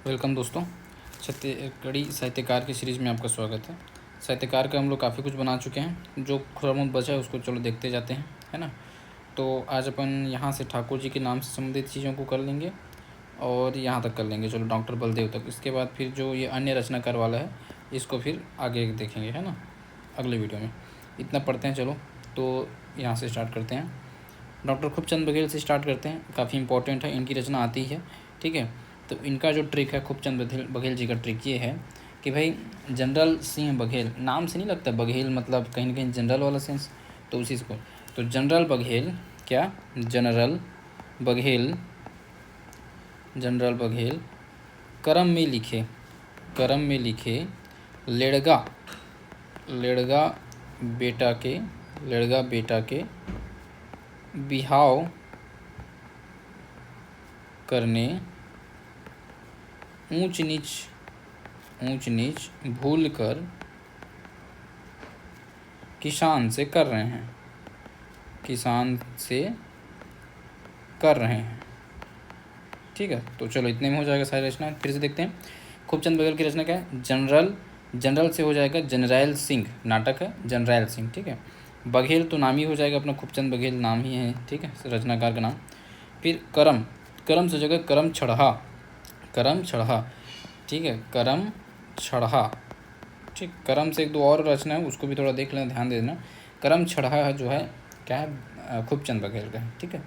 Welcome दोस्तों। छत्तीसगढ़ी साहित्यकार की सीरीज़ में आपका स्वागत है। साहित्यकार का हम लोग काफ़ी कुछ बना चुके हैं, जो थोड़ा बहुत बचा है उसको चलो देखते जाते हैं, है ना। तो आज अपन यहाँ से ठाकुर जी के नाम से संबंधित चीज़ों को कर लेंगे और यहाँ तक कर लेंगे, चलो डॉक्टर बलदेव तक। इसके बाद फिर जो ये अन्य रचनाकार वाला है इसको फिर आगे देखेंगे, है ना, अगले वीडियो में। इतना पढ़ते हैं चलो। तो यहाँ से स्टार्ट करते हैं। डॉक्टर खूबचंद बघेल से स्टार्ट करते हैं, काफ़ी इंपॉर्टेंट है, इनकी रचना आती है, ठीक है। तो इनका जो ट्रिक है खूबचंद बघेल जी का ट्रिक ये है कि भाई जनरल सिंह बघेल नाम से नहीं लगता, बघेल मतलब कहीं ना कहीं जनरल वाला सेंस, तो उसी को। तो जनरल बघेल, क्या जनरल बघेल, जनरल बघेल करम में लिखे लेड़गा लेड़गा बेटा के बिहाव करने ऊंच नीच भूल कर किसान से कर रहे हैं, ठीक है। तो चलो इतने में हो जाएगा सारी रचना। फिर से देखते हैं खूबचंद बघेल की रचना क्या है। जनरल से हो जाएगा जनरैल सिंह, नाटक है जनरैल सिंह, ठीक है। बघेल तो नाम ही हो जाएगा अपना, खूबचंद बघेल नाम ही है, ठीक है, रचनाकार का नाम। फिर करम से हो जाएगा करम छढ़ा, ठीक है, करम छढ़ा, ठीक। करम से एक दो और रचना है, उसको भी थोड़ा देख लेना, ध्यान दे देना। करम छढ़ा जो है क्या है, खूबचंद बघेल का है, ठीक है।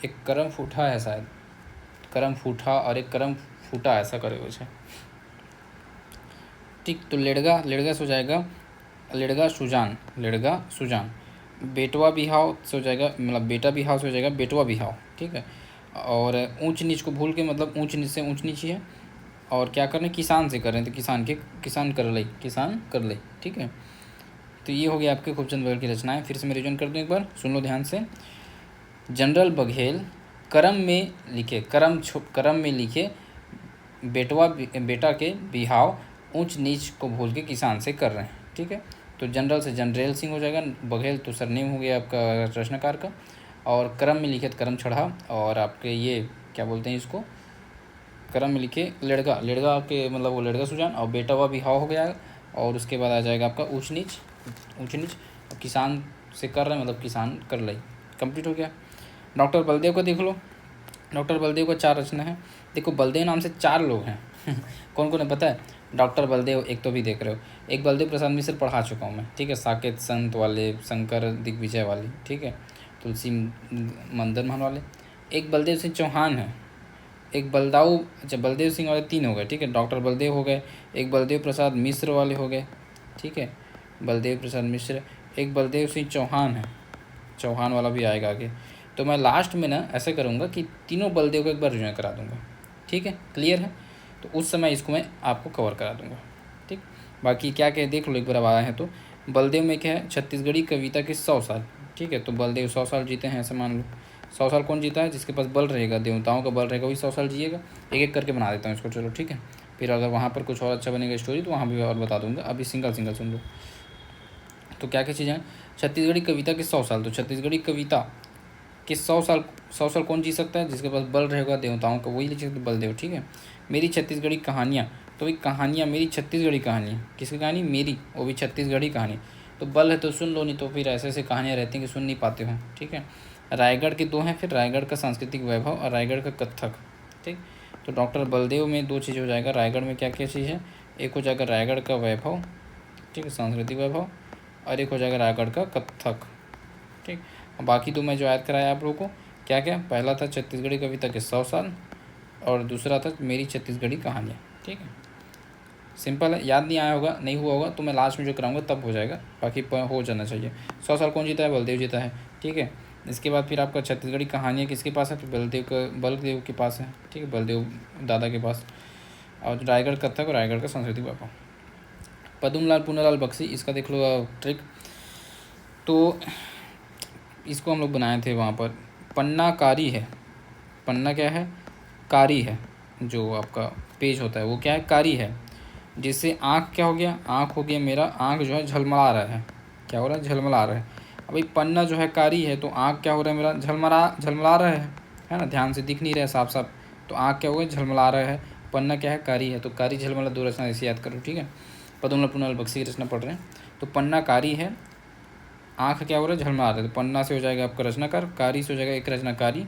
एक करम फूठा है शायद, करम फूठा और एक करम फूटा, ऐसा करे कुछ है, ठीक। तो लेड़गा से हो जाएगा लेड़गा सुजान। बेटवा बिहाव से हो जाएगा, मतलब बेटा बिहाव से हो जाएगा बेटवा बिहाव, ठीक है। और ऊंच नीच को भूल के, मतलब ऊंच नीच से ऊंच नीच ही है। और क्या कर रहे हैं, किसान से कर रहे हैं, तो किसान कर ले, ठीक है। तो ये हो गया आपके खूबचंद बघेल की रचनाएं। फिर से मैं रिविजन कर दूँ एक बार, सुन लो ध्यान से। जनरल बघेल करम में लिखे बेटा के बिहाव ऊंच नीच को भूल के किसान से कर रहे हैं, ठीक है। तो जनरल से जनरैल सिंह हो जाएगा, बघेल तो सरनेम हो गया आपका रचनाकार का, और करम में लिखे करम छढ़ा, और आपके ये क्या बोलते हैं इसको, करम में लिखे लेड़गा आपके मतलब वो लेड़गा सुजान, और बेटा हुआ बिहाव हो गया। और उसके बाद आ जाएगा आपका ऊंच नीच, किसान से कर रहे हैं मतलब किसान कर ले, कंप्लीट हो गया। डॉक्टर बलदेव का देख लो। डॉक्टर बलदेव का 4 रचना है। देखो बलदेव नाम से 4 लोग हैं कौन कौन है पता है। डॉक्टर बलदेव एक तो भी देख रहे हो, एक बलदेव प्रसाद मिश्र पढ़ा चुका हूँ मैं, ठीक है, साकेत संत वाले, शंकर दिग्विजय वाले, ठीक है, तुलसी मंदन महल वाले। एक बलदेव सिंह चौहान है, एक अच्छा बलदेव सिंह वाले 3 हो गए, ठीक है, डॉक्टर बलदेव हो गए। एक बलदेव प्रसाद मिश्र वाले हो गए, ठीक है, बलदेव प्रसाद मिश्र। एक बलदेव सिंह चौहान है, चौहान वाला भी आएगा आगे। तो मैं लास्ट में ना ऐसे करूँगा कि तीनों बलदेव को एक बार रिव्यू करा दूँगा, ठीक है, क्लियर है। तो उस समय इसको मैं आपको कवर करा दूँगा, ठीक। बाकी क्या क्या देख लो एक बार, अब आया है तो बलदेव में क्या है, छत्तीसगढ़ी कविता के 100 साल, ठीक है। तो बलदेव 100 साल जीते हैं, ऐसे मान लो। 100 साल कौन जीता है, जिसके पास बल रहेगा, देवताओं का बल रहेगा, वही 100 साल जिएगा। एक एक करके बना देता हूँ इसको, चलो ठीक है। फिर अगर वहाँ पर कुछ और अच्छा बनेगा स्टोरी तो वहाँ भी और बता दूँगा, अभी सिंगल सुन लो। तो क्या क्या चीज़ें हैं, छत्तीसगढ़ी कविता के 100 साल। तो छत्तीसगढ़ी कविता कि 100 साल कौन जी सकता है, जिसके पास बल रहेगा देवताओं का, वही लिख सकते बलदेव, ठीक है। मेरी छत्तीसगढ़ी कहानियाँ, तो वही कहानियाँ, मेरी छत्तीसगढ़ी कहानियाँ, किसकी कहानी, मेरी, वो भी छत्तीसगढ़ी कहानी। तो बल है तो सुन लो, नहीं तो फिर ऐसे ऐसे कहानियाँ रहती हैं कि सुन नहीं पाते हो, ठीक है। रायगढ़ के 2 हैं, फिर रायगढ़ का सांस्कृतिक वैभव और रायगढ़ का कथक, ठीक। तो डॉक्टर बलदेव में 2 चीज़ हो जाएगा, रायगढ़ में क्या क्या चीज़ है, एक हो जाएगा रायगढ़ का वैभव, ठीक है, सांस्कृतिक वैभव, और एक हो जाएगा रायगढ़ का कथक, ठीक। बाकी तो मैं जो याद कराया आप लोगों को, क्या क्या, पहला था छत्तीसगढ़ी कविता के 100 साल, और दूसरा था मेरी छत्तीसगढ़ी कहानियाँ, ठीक है। सिंपल है, याद नहीं आया होगा, नहीं हुआ होगा तो मैं लास्ट में जो कराऊंगा तब हो जाएगा, बाकी हो जाना चाहिए। 100 साल कौन जीता है, बलदेव जीता है, ठीक है। इसके बाद फिर आपका छत्तीसगढ़ी कहानियाँ किसके पास है, फिर बलदेव के पास है, ठीक है, बलदेव दादा के पास। और रायगढ़ कथक और रायगढ़ का सांस्कृतिक वैभव। पद्मलाल पूनालाल बख्शी, इसका देख लो ट्रिक। तो इसको हम लोग बनाए थे वहाँ पर, पन्ना कारी है, पन्ना क्या है, कारी है, जो आपका पेज होता है वो क्या है, कारी है। जिससे आँख क्या हो गया, आँख हो गया मेरा, आँख जो है झलमला रहा है, क्या हो रहा है, झलमला रहा है। अभी पन्ना जो है कारी है, तो आँख क्या हो रहा है मेरा, झलमला रहा है ना, ध्यान से दिख नहीं रहा है साफ साफ, तो आँख क्या होगा, झलमला रहा है। पन्ना क्या है, कारी है, तो कारी झलमला दो रचना ऐसे याद करो, ठीक है। पदोमल पुनल बक्सी की रचना पढ़ रहे हैं, तो पन्ना कारी है, आँख क्या हो रहा है, झलमला रहा है, तो पन्ना से हो जाएगा आपका रचनाकार, कारी से हो जाएगा एक रचनाकारी,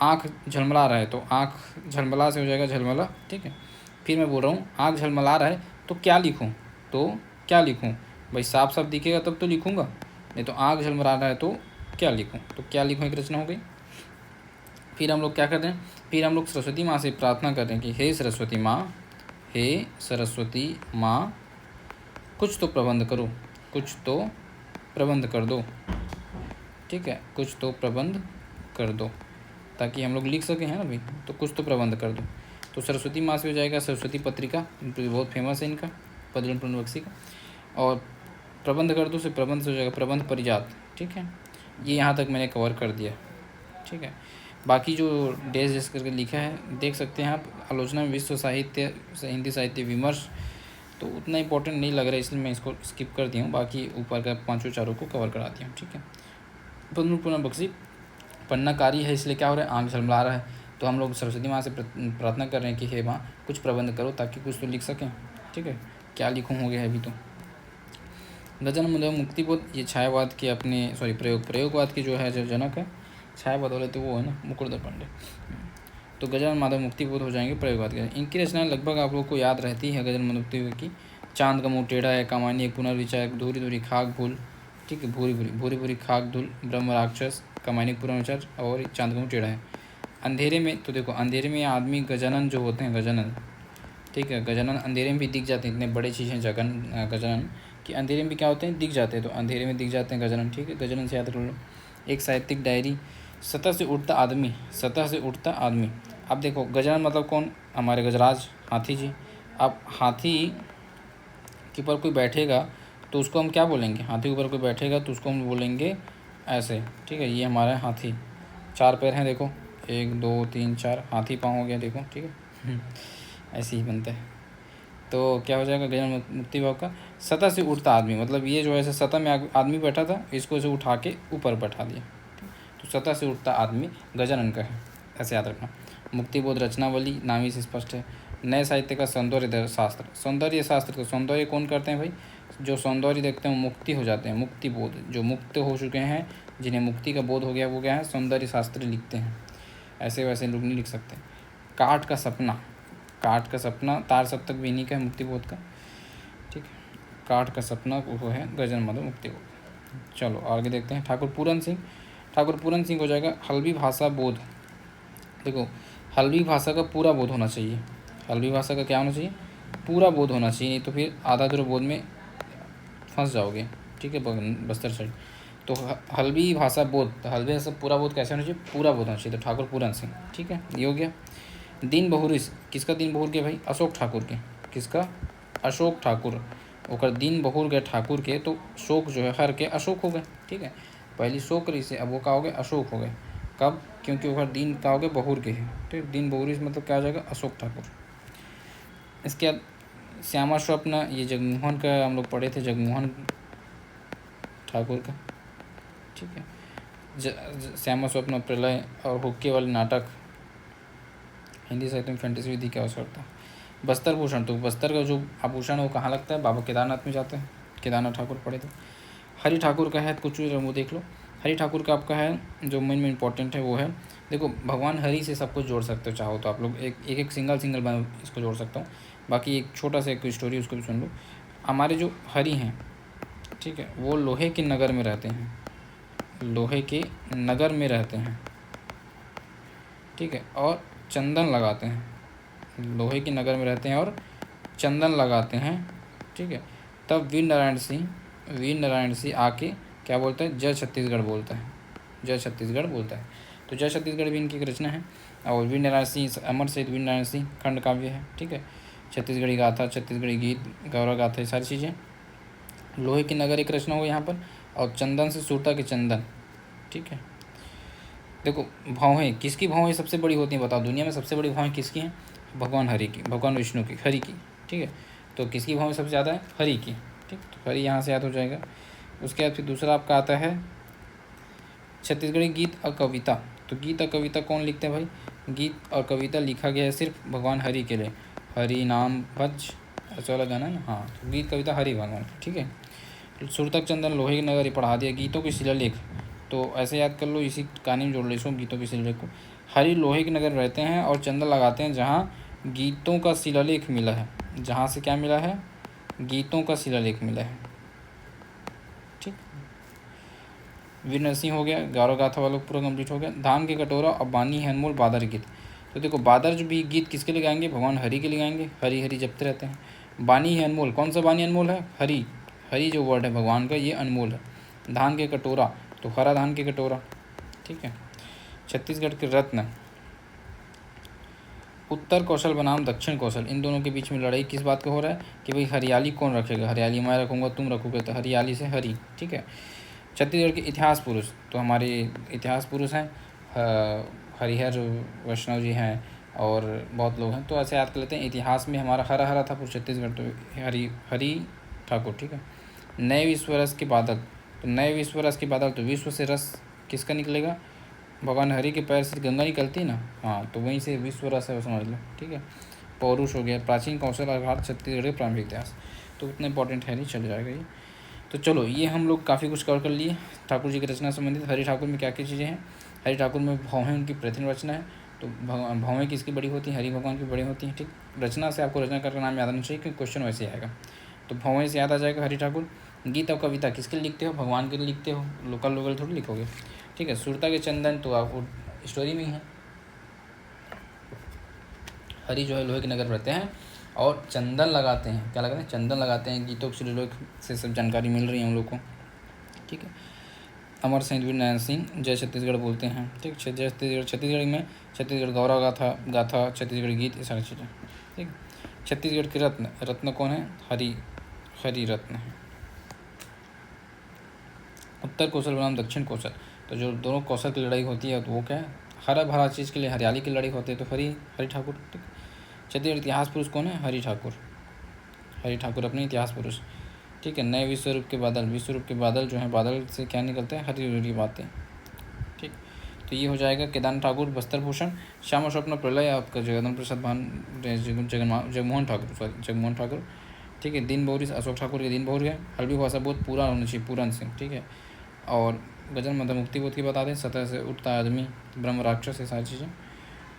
आँख झलमला रहा है तो आँख झलमला से हो जाएगा झलमला, ठीक है। फिर मैं बोल रहा हूँ आँख झलमला रहा है तो क्या लिखूँ, तो क्या लिखूँ भाई, साफ साफ दिखेगा तब तो लिखूँगा, नहीं तो आँख झलमला रहा है तो क्या लिखूँ, तो क्या लिखूँ एक रचना हो गई। फिर हम लोग क्या करते हैं, फिर हम लोग सरस्वती माँ से प्रार्थना करते हैं कि हे सरस्वती माँ, हे सरस्वती माँ कुछ तो प्रबंध करो, कुछ तो प्रबंध कर दो, ठीक है, कुछ तो प्रबंध कर दो, ताकि हम लोग लिख सकें, है ना भाई, तो कुछ तो प्रबंध कर दो। तो सरस्वती माँ से हो जाएगा सरस्वती पत्रिका, बहुत फेमस है इनका, पदम पूर्ण बक्सी का। और प्रबंध कर दो से प्रबंध से हो जाएगा प्रबंध परिजात, ठीक है। ये यहाँ तक मैंने कवर कर दिया, ठीक है। बाकी जो डेज डेस करके लिखा है देख सकते हैं आप, आलोचना में विश्व साहित्य हिंदी साहित्य विमर्श, तो उतना इंपॉर्टेंट नहीं लग रहा है इसलिए मैं इसको स्किप कर दिया हूँ, बाकी ऊपर का पाँचों चारों को कवर करा दिया हूँ, ठीक है। पद्म पूर्ण बक्सी पन्नाकारी है इसलिए क्या हो रहा है, आँख झलमला रहा है, तो हम लोग सरस्वती माँ से प्रार्थना कर रहे हैं कि हे माँ कुछ प्रबंध करो ताकि कुछ तो लिख सकें, ठीक है। क्या लिखूँ हो गया है अभी तो। गजन मतलब मुक्तिबोध, ये छायावाद के अपने प्रयोगवाद की जो है जो जनक है, छायावाद वाले तो वो है ना मुकुंदर पांडे। तो गजानन माधव मुक्तिबोध हो जाएंगे प्रयोगवाद के। इनकी रचनाएं लगभग आप लोग को याद रहती है गजानन माधव मुक्तिबोध की, चांद का मुँह टेढ़ा है, कामानी, पुनर्विचार, धूरी धूरी खाक भूल, ठीक है, भूरी भूरी खाक धूल, ब्रह्म राक्षस, कमानी पुनर्विचार, और चांद का मुँह टेढ़ा है। अंधेरे में तो देखो, अंधेरे में आदमी गजानन जो होते हैं, गजानन, ठीक है, गजानन अंधेरे में भी दिख जाते हैं, इतने बड़े चीज़ हैं गजानन कि अंधेरे में भी क्या होते हैं, दिख जाते हैं, तो अंधेरे में दिख जाते हैं गजानन, ठीक है, गजानन से याद कर लो। एक साहित्यिक डायरी, सतह से उठता आदमी, सतह से उठता आदमी। अब देखो गजानन मतलब कौन, हमारे गजराज हाथी जी। अब हाथी के ऊपर कोई बैठेगा तो उसको हम क्या बोलेंगे, हाथी के ऊपर कोई बैठेगा तो उसको हम बोलेंगे ऐसे, ठीक है। ये हमारा हाथी, चार पैर हैं देखो, 1 2 3 4, हाथी पाँव हो गया देखो, ठीक है। ऐसे ही बनता है। तो क्या हो जाएगा गजानन मुक्ति भाव का, सतह से उठता आदमी, मतलब ये जो है सतह में आदमी बैठा था, इसको ऐसे उठा के ऊपर बैठा दिया, तो सतह से उठता आदमी गजानन का है, ऐसे याद रखना। मुक्तिबोध रचनावली नाम ही से स्पष्ट है। नए साहित्य का सौंदर्य शास्त्र, सौंदर्य शास्त्र का सौंदर्य कौन करते हैं भाई, जो सौंदर्य देखते हैं मुक्ति हो जाते हैं, मुक्तिबोध, जो मुक्त हो चुके हैं, जिन्हें मुक्ति का बोध हो गया, वो क्या है, सौंदर्य शास्त्र लिखते हैं, ऐसे वैसे लोग नहीं लिख सकते। काठ का सपना, काठ का सपना तार सप्तक भी इन्हीं का है मुक्तिबोध का, ठीक है। काठ का सपना वो है गजानन माधव मुक्तिबोध। चलो आगे देखते हैं। ठाकुर पूरन सिंह, ठाकुर पूरन सिंह हो जाएगा हल्बी भाषा बोध। देखो हल्बी भाषा का पूरा बोध होना चाहिए, हल्बी भाषा का क्या होना चाहिए, पूरा बोध होना चाहिए, नहीं तो फिर आधा अधूरा बोध में फंस जाओगे, ठीक है, बस्तर साइड। तो हल्बी भाषा बोध, तो हल्बी भाषा पूरा बोध कैसे होना चाहिए, पूरा बोध होना चाहिए, तो ठाकुर पूरन सिंह, ठीक है, ये हो गया। दीन बहुरी, किसका दीन बहुर के भाई, अशोक ठाकुर के, किसका, अशोक ठाकुर, ओकर दीन बहुर गए ठाकुर के, तो शोक जो है हर के अशोक हो गए, ठीक है। पहली शोक रही से अब वो क्या हो गए, अशोक हो गए, कब, क्योंकि ओकर दीन का हो गए बहुर के है, ठीक, दीन बहुरी मतलब क्या हो जाएगा, अशोक ठाकुर। इसके बाद श्यामा स्वप्न, ये जगमोहन का हम लोग पढ़े थे, जगमोहन ठाकुर का, ठीक है। श्यामा स्वप्न, प्रलय और हुक्के वाले नाटक, हिंदी साहित्य में फैंटेसी विधि की आवश्यकता। बस्तर भूषण, तो बस्तर का जो आभूषण है वो कहाँ लगता है, बाबा केदारनाथ में जाते हैं, केदारनाथ ठाकुर पढ़े थे। हरि ठाकुर का है कुछ वो देख लो, हरि ठाकुर का आपका है जो मेन में इंपॉर्टेंट है वो है, देखो भगवान हरि से सब कुछ जोड़ सकते हो, चाहो तो आप लोग एक सिंगल मैं इसको जोड़ सकता हूँ, बाकी एक छोटा सा एक स्टोरी उसको भी सुन लो। हमारे जो हरि हैं, ठीक है, वो लोहे के नगर में रहते हैं, लोहे के नगर में रहते हैं, ठीक है, और चंदन लगाते हैं, लोहे के नगर में रहते हैं और चंदन लगाते हैं, ठीक है। तब वीर नारायण सिंह आके क्या बोलता है, जय छत्तीसगढ़ बोलता है, जय छत्तीसगढ़ बोलता है, तो जय छत्तीसगढ़ भी इनकी एक रचना है। और वीर नारायण सिंह, अमर शहीद वीर नारायण सिंह खंड काव्य है, ठीक है। छत्तीसगढ़ी गाथा, छत्तीसगढ़ी गीत, गौरव गाथा, ये सारी चीज़ें। लोहे की नगर एक रचना हो यहाँ पर, और चंदन से सूरता के चंदन, ठीक है। देखो भौहें, किसकी भौहें सबसे बड़ी होती हैं बताओ, दुनिया में सबसे बड़ी भौहें किसकी हैं, भगवान हरि की, भगवान विष्णु की, हरि की, ठीक है। तो किसकी भौहें सबसे ज़्यादा है, हरि की, ठीक, तो हरि यहाँ से याद हो जाएगा। उसके बाद फिर दूसरा आपका आता है छत्तीसगढ़ी गीत और कविता, तो गीत और कविता कौन लिखते हैं भाई, गीत और कविता लिखा गया है सिर्फ भगवान हरि के लिए, हरि नाम भज, ऐसा वाला गाना है ना। हाँ, तो गीत कविता हरि भगवान की, ठीक है। तो सुरतक चंदन लोहे नगर ये पढ़ा दिया। गीतों की शिलालेख, तो ऐसे याद कर लो, इसी कहानी में जोड़ लो इसको, गीतों की शिलालेख को। हरि लोहे के नगर रहते हैं और चंदन लगाते हैं जहाँ गीतों का शिलालेख मिला है, जहाँ से क्या मिला है, गीतों का शिलालेख मिला है, ठीक। वीर नरसिंह हो गया, गौरव गाथा वालों पूरा कंप्लीट हो गया। धान के कटोरा और बानी है अनमोल बादर गीत, तो देखो बादर जो भी गीत किसके लिए गाएंगे, भगवान हरि के लिए गाएंगे, हरि हरि जपते रहते हैं। बानी है अनमोल, कौन सा बानी अनमोल है, हरि, हरि जो वर्ड है भगवान का ये अनमोल है। धान के कटोरा, तो हरा धान के कटोरा, ठीक है। छत्तीसगढ़ के रत्न, उत्तर कौशल बनाम दक्षिण कौशल, इन दोनों के बीच में लड़ाई किस बात का हो रहा है कि भाई हरियाली कौन रखेगा, हरियाली मैं रखूँगा तुम रखोगे, तो हरियाली से हरी, ठीक है। छत्तीसगढ़ के इतिहास पुरुष, तो हमारे इतिहास पुरुष हैं हरिहर वैष्णव जी हैं और बहुत लोग हैं, तो ऐसे याद कर लेते हैं। इतिहास में हमारा हरा हरा था पूरा छत्तीसगढ़, तो हरी ठाकुर, ठीक है। नए विश्व रस के बादल, तो नए विश्व रस के बादल, तो विश्व से रस किसका निकलेगा, भगवान हरि के पैर से गंगा निकलती है ना, हाँ, तो वहीं से विश्व रस है वो समझ लो, ठीक है। पौरुष हो गया, प्राचीन कौशल आधार छत्तीसगढ़ के प्रारंभिक इतिहास, तो उतना इंपॉर्टेंट है नहीं, चल जाएगा ये। तो चलो ये हम लोग काफ़ी कुछ कवर कर लिए ठाकुर जी की रचना संबंधित। हरि ठाकुर में क्या क्या चीज़ें हैं, हरि ठाकुर में भौहें उनकी प्रथम रचना है, तो भौहें किसकी बड़ी होती हैं, हरि भगवान की बड़ी होती हैं, ठीक। रचना से आपको रचनाकार का नाम याद आना चाहिए क्योंकि क्वेश्चन वैसे आएगा, तो भौहें से याद आ जाएगा हरि ठाकुर। गीत और कविता किसके लिए लिखते हो, भगवान के लिए लिखते हो, लोकल लोकल थोड़ी लिखोगे, ठीक है। सुरता के चंदन तो आपको स्टोरी में ही है, हरि जो है लोहे के नगर रहते हैं और चंदन लगाते हैं, क्या लगाते हैं, चंदन लगाते हैं। गीतों के शिलालेख से सब जानकारी मिल रही है हम लोग को, ठीक है। अमर सिंह वीर नारायण सिंह जय छत्तीसगढ़ बोलते हैं, ठीक। जय छत्तीसगढ़, छत्तीसगढ़ में छत्तीसगढ़ गौरव गाथा गाथा छत्तीसगढ़ गीत, ये सारी चीज़ें, ठीक। छत्तीसगढ़ के रत्न, रत्न कौन है, हरि रत्न है। उत्तर कौशल बनाम दक्षिण कौशल, तो जो दोनों कौशल की लड़ाई होती है तो वो क्या है, हरा भरा चीज़ के लिए हरियाली की लड़ाई होती है, तो हरि ठाकुर, ठीक। छत्तीसगढ़ इतिहास पुरुष कौन है, हरि ठाकुर अपने इतिहास पुरुष, ठीक है। नए विश्व रूप के बादल, विश्व रूप के बादल जो हैं, बादल से क्या निकलते हैं, हरी हरी बातें, ठीक। तो ये हो जाएगा केदार ठाकुर बस्तर भूषण। श्याम स्वप्न प्रलय आपका जगदन प्रसाद जगमोहन ठाकुर, ठीक है। दिन बहुरी अशोक ठाकुर के दिन बहुर गए। हल्बी भाषा बोध पूरा होना चाहिए, पूरन सिंह, ठीक है। और गजल मतलब मुक्ति बोध की बता दें, सतह से उठता आदमी, ब्रह्म राक्षस, ये सारी चीज़ें।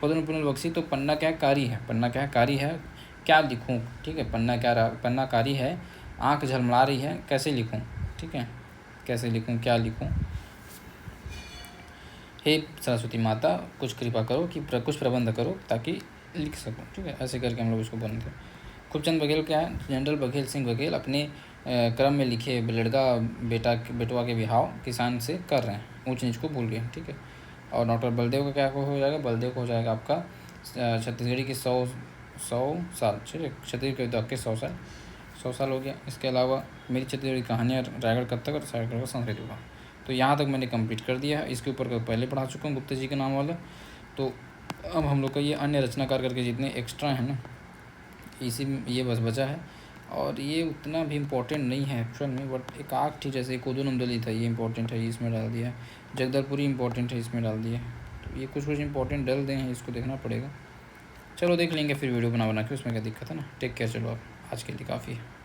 पदन पुनर्बक्सी, तो पन्ना क्या है, कारी है, पन्ना क्या है, कारी है, क्या लिखूँ, ठीक है। पन्ना कारी है, आँख झलमला रही है, कैसे लिखूँ, ठीक है, कैसे लिखूँ, क्या लिखूँ। हे सरस्वती माता कुछ कृपा करो कि कुछ प्रबंध करो ताकि लिख सकूँ, ठीक है। ऐसे करके हम लोग इसको बनते हैं। खूबचंद बघेल क्या है, जनरल बघेल सिंह बघेल अपने क्रम में लिखे लड़का बेटवा के बिहाव किसान से कर रहे हैं, ऊंच नीच को भूल गए, ठीक है। और डॉक्टर बलदेव का क्या हो जाएगा, बलदेव को हो जाएगा आपका छत्तीसगढ़ी की 100 साल, ठीक है। छत्तीसगढ़ के 100 साल हो गया। इसके अलावा मेरी छत्तीसगढ़ी कहानियाँ, रायगढ़ कब तक और रायगढ़ का संस्कृत विभाग, तो यहाँ तक मैंने कंप्लीट कर दिया है। इसके ऊपर पहले पढ़ा चुका हूँ गुप्ता जी के नाम वाला। तो अब हम लोग का ये अन्य रचनाकार करके जितने एक्स्ट्रा हैं ना, इसी में ये बस बचा है। और ये उतना भी इम्पोर्टेंट नहीं है एक्चुअल में, बट एक आग थी जैसे कोदो नंदली था, ये इंपॉर्टेंट है, इसमें डाल दिया है। जगदलपुरी इंपॉर्टेंट है, इसमें डाल दिया है। तो ये कुछ इंपॉर्टेंट डल दे हैं, इसको देखना पड़ेगा। चलो देख लेंगे फिर वीडियो बना के, उसमें क्या दिक्कत है ना। टेक केयर, चलो आप आज के लिए काफ़ी है।